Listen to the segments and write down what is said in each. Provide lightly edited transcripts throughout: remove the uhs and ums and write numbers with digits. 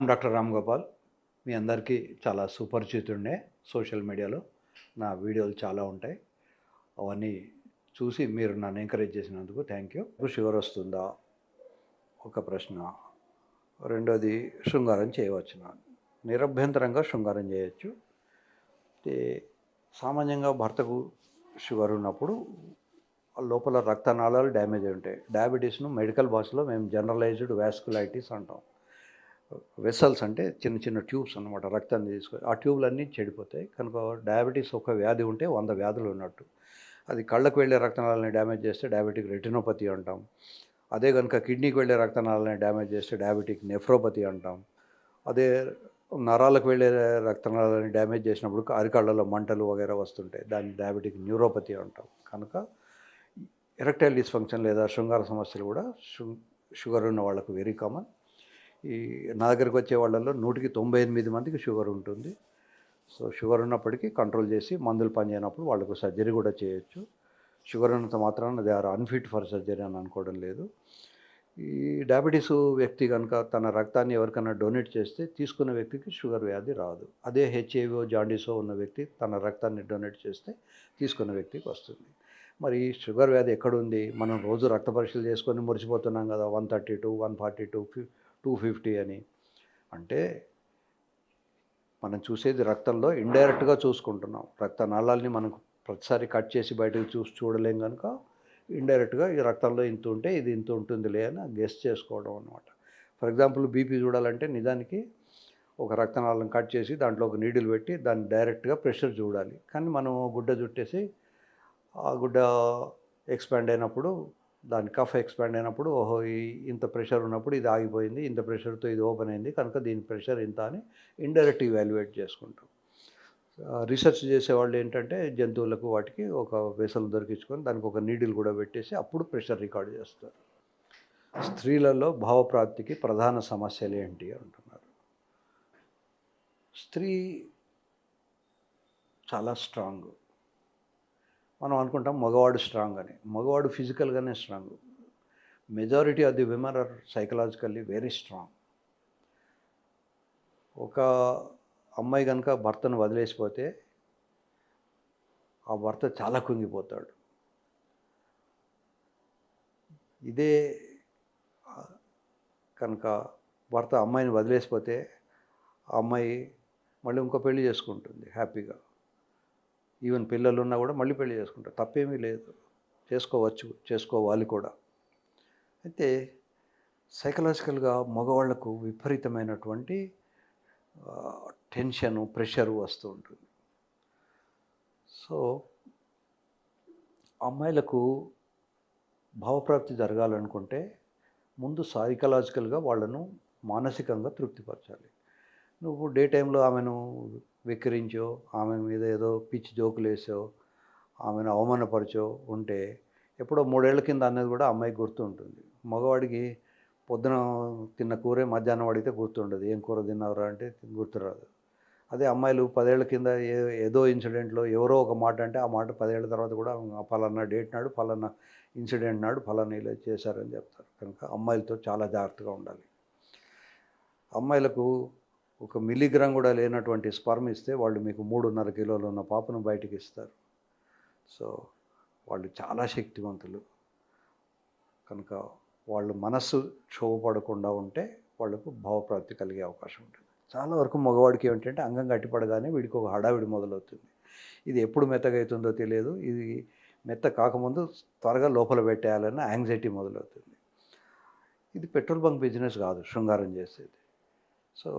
Doctor Ram Gopal. మీ అందరికీ చాలా సుపరిచితుడినే social మీడియాలో. నా వీడియోలు చాలా ఉంటాయి. అవన్నీ చూసి మీరు నన్ను ఎంకరేజ్ చేసినందుకు థ్యాంక్ యూ. షుగర్ వస్తుందా? ఒక ప్రశ్న. రెండోది, శృంగారం చేయవచ్చునా? నిరభ్యంతరంగా శృంగారం చేయొచ్చు. అయితే సామాన్యంగా భర్తకు షుగర్ ఉన్నప్పుడు లోపల రక్తనాళాలు డ్యామేజ్ అయి ఉంటాయి. డయాబెటీస్ను మెడికల్ భాషలో మేము జనరలైజ్డ్ వాస్కులైటిస్ అంటాం. వెసల్స్ అంటే చిన్న చిన్న ట్యూబ్స్ అనమాట, రక్తాన్ని తీసుకొని ఆ ట్యూబ్లన్నీ చెడిపోతాయి. కనుక డయాబెటీస్ ఒక వ్యాధి ఉంటే 100 వ్యాధులు ఉన్నట్టు. అది కళ్ళకు వెళ్ళే రక్తనాళాలని డ్యామేజ్ చేస్తే డయాబెటిక్ రెటినోపతి అంటాం. అదే కనుక కిడ్నీకి వెళ్ళే రక్తనాళాలని డ్యామేజ్ చేస్తే డయాబెటిక్ నెఫ్రోపతి అంటాం. అదే నరాలకు వెళ్ళే రక్తనాళాలని డ్యామేజ్ చేసినప్పుడు అరికాళ్ళలో మంటలు వగైరా వస్తుంటాయి, దాన్ని డయాబెటిక్ న్యూరోపతి అంటాం. కనుక ఎరెక్టైల్ డిస్ఫంక్షన్ లేదా శృంగార సమస్యలు కూడా షుగర్ ఉన్న వాళ్ళకు వెరీ కామన్. ఈ నా దగ్గరికి వచ్చే వాళ్ళల్లో 100కి 98 మందికి షుగర్ ఉంటుంది. సో షుగర్ ఉన్నప్పటికీ కంట్రోల్ చేసి మందులు పనిచేయనప్పుడు వాళ్ళకు సర్జరీ కూడా చేయొచ్చు. షుగర్ ఉన్నంత మాత్రాన they are unfit for surgery అని అనుకోవడం లేదు. ఈ డయాబెటీస్ వ్యక్తి కనుక తన రక్తాన్ని ఎవరికైనా డొనేట్ చేస్తే తీసుకున్న వ్యక్తికి షుగర్ వ్యాధి రాదు. అదే హెచ్ఐవో జాండీసో ఉన్న వ్యక్తి తన రక్తాన్ని డొనేట్ చేస్తే తీసుకున్న వ్యక్తికి వస్తుంది. మరి షుగర్ వ్యాధి ఎక్కడుంది? మనం రోజు రక్త పరీక్షలు చేసుకొని మురిసిపోతున్నాం కదా, 132, 142, 250 అని. అంటే మనం చూసేది రక్తంలో ఇండైరెక్ట్గా చూసుకుంటున్నాం. రక్తనాళాలని మనకు ప్రతిసారి కట్ చేసి బయటకు చూడలేం కనుక ఇండైరెక్ట్గా ఈ రక్తంలో ఇంత ఉంటే ఇది ఇంత ఉంటుందిలే అని గెస్ చేసుకోవడం అనమాట. ఫర్ ఎగ్జాంపుల్ బీపీ చూడాలంటే నిజానికి ఒక రక్తనాళం కట్ చేసి దాంట్లో ఒక నీడిల్ పెట్టి దాన్ని డైరెక్ట్గా ప్రెషర్ చూడాలి. కానీ మనం గుడ్డ చుట్టేసి ఆ గుడ్డ ఎక్స్పాండ్ అయినప్పుడు, దాని కఫ్ ఎక్స్పాండ్ అయినప్పుడు ఓహో ఇంత ప్రెషర్ ఉన్నప్పుడు ఇది ఆగిపోయింది, ఇంత ప్రెషర్తో ఇది ఓపెన్ అయింది కనుక దీని ప్రెషర్ ఇంత అని ఇండైరెక్ట్ ఇవాల్యుయేట్ చేసుకుంటాం. రీసెర్చ్ చేసేవాళ్ళు ఏంటంటే జంతువులకు వాటికి ఒక వెసల్ దొరికించుకొని దానికి ఒక నీడిల్ కూడా పెట్టేసి అప్పుడు ప్రెషర్ రికార్డ్ చేస్తారు. స్త్రీలలో భావప్రాప్తికి ప్రధాన సమస్యలు ఏంటి అంటున్నారు. స్త్రీ చాలా స్ట్రాంగ్. మనం అనుకుంటాం మగవాడు స్ట్రాంగ్ అని. మగవాడు ఫిజికల్గానే strong. Majority of the women are psychologically very strong. ఒక అమ్మాయి కనుక భర్తను వదిలేసిపోతే ఆ భర్త చాలా కుంగిపోతాడు. ఇదే కనుక భర్త అమ్మాయిని వదిలేసిపోతే ఆ అమ్మాయి మళ్ళీ ఇంకో పెళ్లి చేసుకుంటుంది హ్యాపీగా. ఈవెన్ పిల్లలు ఉన్నా కూడా మళ్ళీ పెళ్లి చేసుకుంటారు. తప్పేమీ లేదు, చేసుకోవచ్చు, చేసుకోవాలి కూడా. అయితే సైకలాజికల్గా మగవాళ్లకు విపరీతమైనటువంటి టెన్షను, ప్రెషరు వస్తూ ఉంటుంది. సో అమ్మాయిలకు భావప్రాప్తి జరగాలనుకుంటే ముందు సైకలాజికల్గా వాళ్ళను మానసికంగా తృప్తిపరచాలి. నువ్వు డే టైంలో ఆమెను వెక్కిరించో, ఆమె మీద ఏదో పిచ్చి జోకులు వేసో, ఆమెను అవమానపరచో ఉంటే ఎప్పుడో 3 ఏళ్ల కింద అన్నది కూడా అమ్మాయికి గుర్తు ఉంటుంది. మగవాడికి పొద్దున తిన్న కూరే మధ్యాహ్నం అడిగితే గుర్తుండదు. ఏం కూర తిన్నావురా అంటే గుర్తురాదు. అదే అమ్మాయిలు 10 ఏళ్ల కింద ఏదో ఇన్సిడెంట్లో ఎవరో ఒక మాట అంటే ఆ మాట 10 ఏళ్ల తర్వాత కూడా పలానా డేట్ నాడు, పలానా ఇన్సిడెంట్ నాడు పలానా ఇలా చేశారని చెప్తారు. కనుక అమ్మాయిలతో చాలా జాగ్రత్తగా ఉండాలి. అమ్మాయిలకు ఒక మిల్లీగ్రామ్ కూడా లేనటువంటి స్పర్మ్ ఇస్తే వాళ్ళు మీకు 3.5 కిలోలు ఉన్న పాపను బయటికి ఇస్తారు. సో వాళ్ళు చాలా శక్తివంతులు. కనుక వాళ్ళు మనస్సు క్షోభపడకుండా ఉంటే వాళ్ళకు భావప్రాప్తి కలిగే అవకాశం ఉంటుంది. చాలా వరకు మగవాడికి ఏమిటంటే అంగం గట్టిపడగానే వీడికి ఒక హడావిడి మొదలవుతుంది. ఇది ఎప్పుడు మెత్తగా అవుతుందో తెలియదు. ఇది మెత్త కాకముందు త్వరగా లోపల పెట్టేయాలన్న యాంగ్జైటీ మొదలవుతుంది. ఇది పెట్రోల్ బంక్ బిజినెస్ కాదు శృంగారం చేసేది. సో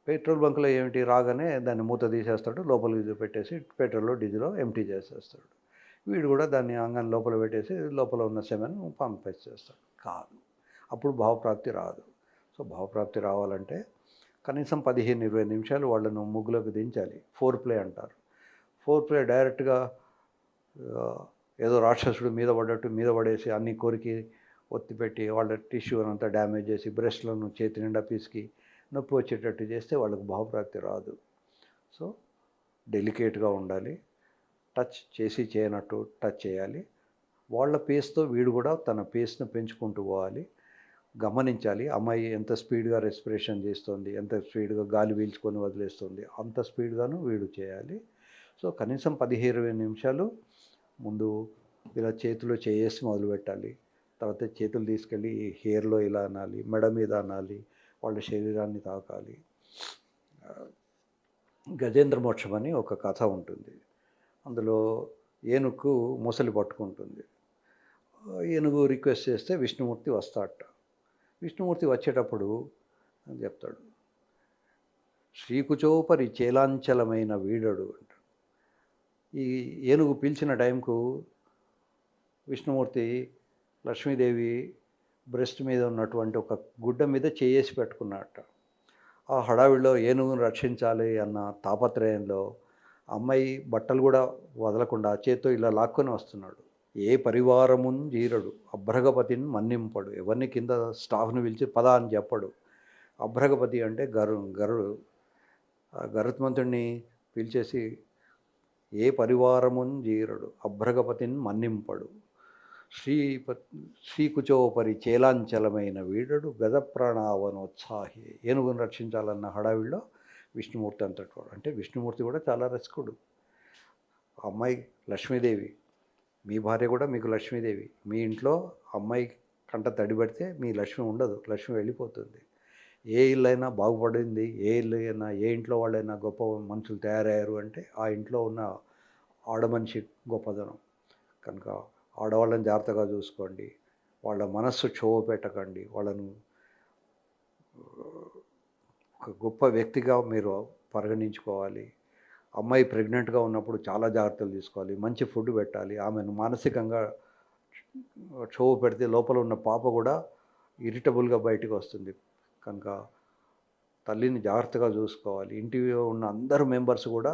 పెట్రోల్ బంక్లో ఏమిటి, రాగానే దాన్ని మూత తీసేస్తాడు, లోపలికి పెట్టేసి పెట్రోల్ డీజిల్ ఎంటీ చేసేస్తాడు. వీడు కూడా దాన్ని అంగం లోపల పెట్టేసి లోపల ఉన్న సెమెన్ పంపించేస్తాడు. కాదు, అప్పుడు భావప్రాప్తి రాదు. సో భావప్రాప్తి రావాలంటే కనీసం 15-20 నిమిషాలు వాళ్ళను ముగ్గులోకి దించాలి. ఫోర్ ప్లే అంటారు. ఫోర్ ప్లే డైరెక్ట్గా ఏదో రాక్షసుడు మీద పడ్డట్టు మీద పడేసి అన్ని కొరికి ఒత్తిపెట్టి వాళ్ళ టిష్యూ అంతా డ్యామేజ్ చేసి బ్రెస్ట్లను చేతి నిండా పిసికి నొప్పి వచ్చేటట్టు చేస్తే వాళ్ళకు భావప్రాప్తి రాదు. సో డెలికేట్గా ఉండాలి. టచ్ చేసి చేయనట్టు టచ్ చేయాలి. వాళ్ళ పేస్తో వీడు కూడా తన పేస్ను పెంచుకుంటూ పోవాలి. గమనించాలి. అమ్మాయి ఎంత స్పీడ్‌గా రెస్పిరేషన్ చేస్తుంది, ఎంత స్పీడ్‌గా గాలి పీల్చుకొని వదిలేస్తుంది, అంత స్పీడ్‌గాను వీడు చేయాలి. సో, కనీసం 15, 20 నిమిషాలు ముందు ఇలా చేతిలో చేయేసి మొదలుపెట్టాలి. తర్వాత చేతులు తీసుకెళ్ళి హెయిర్‌లో ఇలా అనాలి, మెడ మీద అనాలి, వాళ్ళ శరీరాన్ని తాకాలి. గజేంద్ర మోక్షం అని ఒక కథ ఉంటుంది. అందులో ఏనుగుకు మొసలి పట్టుకుంటుంది. ఏనుగు రిక్వెస్ట్ చేస్తే విష్ణుమూర్తి వస్తాడట. విష్ణుమూర్తి వచ్చేటప్పుడు చెప్తాడు, శ్రీకుచోపరి చేలాంచలమైన వీడడు అంటాడు. ఈ ఏనుగు పిలిచిన టైంకు విష్ణుమూర్తి లక్ష్మీదేవి బ్రెస్ట్ మీద ఉన్నటువంటి ఒక గుడ్డ మీద చేయేసి పెట్టుకున్నట్ట. ఆ హడావిడిలో ఏనుగును రక్షించాలి అన్న తాపత్రయంలో అమ్మాయి బట్టలు కూడా వదలకుండా చేత్తో ఇలా లాక్కొని వస్తున్నాడు. ఏ పరివారమున్ జీరడు అభ్రగపతిని మన్నింపడు. ఎవరిని కింద స్టాఫ్ని పిలిచి పద అని చెప్పడు. అభ్రగపతి అంటే గరుడు. ఆ గరుత్మంతుడిని పిలిచేసి ఏ పరివారమున్ జీరడు అభ్రగపతిని మన్నింపడు. శ్రీకుచోపరి చేలాంచలమైన వీడడు గజప్రాణావనోత్సాహి. ఏనుగును రక్షించాలన్న హడావిడిలో విష్ణుమూర్తి అంతటి వాడు. అంటే విష్ణుమూర్తి కూడా చాలా రసికుడు. అమ్మాయి లక్ష్మీదేవి, మీ భార్య కూడా మీకు లక్ష్మీదేవి. మీ ఇంట్లో అమ్మాయి కంట తడి పెడితే మీ లక్ష్మి ఉండదు, లక్ష్మి వెళ్ళిపోతుంది. ఏ ఇల్లు అయినా బాగుపడింది, ఏ ఇల్లు అయినా, ఏ ఇంట్లో వాళ్ళైనా గొప్ప మనుషులు తయారయ్యారు అంటే ఆ ఇంట్లో ఉన్న ఆడమనిషి గొప్పదనం. కనుక ఆడవాళ్ళని జాగ్రత్తగా చూసుకోండి, వాళ్ళ మనస్సు క్షోభ పెట్టకండి, వాళ్ళను ఒక గొప్ప వ్యక్తిగా మీరు పరిగణించుకోవాలి. అమ్మాయి ప్రెగ్నెంట్గా ఉన్నప్పుడు చాలా జాగ్రత్తలు తీసుకోవాలి, మంచి ఫుడ్ పెట్టాలి, ఆమెను మానసికంగా క్షోభ పెడితే లోపల ఉన్న పాప కూడా ఇరిటబుల్గా బయటకు వస్తుంది. కనుక తల్లిని జాగ్రత్తగా చూసుకోవాలి. ఇంటిలో ఉన్న అందరు మెంబర్స్ కూడా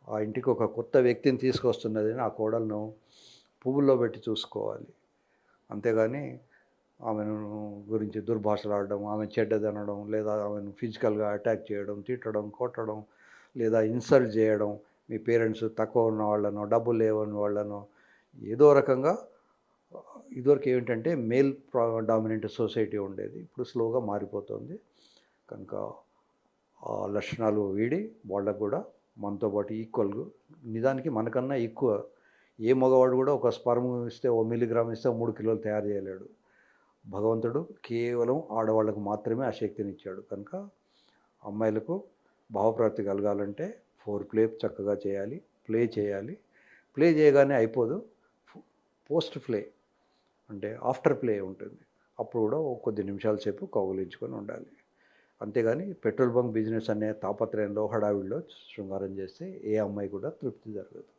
ఆ ఇంటికి ఒక కొత్త వ్యక్తిని తీసుకొస్తున్నదని ఆ కోడలను పువ్వుల్లో పెట్టి చూసుకోవాలి. అంతేగాని ఆమెను గురించి దుర్భాషలాడడం, ఆమె చెడ్డదనడం, లేదా ఆమెను ఫిజికల్గా అటాక్ చేయడం, తిట్టడం, కొట్టడం, లేదా ఇన్సల్ట్ చేయడం, మీ పేరెంట్స్ తక్కువ ఉన్న వాళ్ళనో, డబ్బులు లేవని వాళ్ళనో ఏదో రకంగా. ఇదివరకు ఏమిటంటే మేల్ డామినెంట్ సొసైటీ ఉండేది, ఇప్పుడు స్లోగా మారిపోతుంది. కనుక ఆ లక్షణాలు వీడి వాళ్ళకు కూడా మనతో పాటు ఈక్వల్గా, నిజానికి మనకన్నా ఎక్కువ ఏ మగవాడు కూడా ఒక స్పర్మ్ ఇస్తే, ఓ మిల్లీగ్రామ్ ఇస్తే 3 కిలోలు తయారు చేయలేడు. భగవంతుడు కేవలం ఆడవాళ్ళకు మాత్రమే ఆ శక్తిని ఇచ్చాడు. కనుక అమ్మాయిలకు భావప్రాప్తి కలగాలంటే ఫోర్ ప్లే చక్కగా చేయాలి, ప్లే చేయాలి. ప్లే చేయగానే అయిపోదు, పోస్ట్ ప్లే అంటే ఆఫ్టర్ ప్లే ఉంటుంది. అప్పుడు కూడా కొద్ది నిమిషాల సేపు కౌగిలించుకొని ఉండాలి. అంతేగాని పెట్రోల్ బంక్ బిజినెస్ అనే తాపత్రయంలో హడావిడిలో శృంగారం చేస్తే ఏ అమ్మాయి కూడా తృప్తి జరగదు.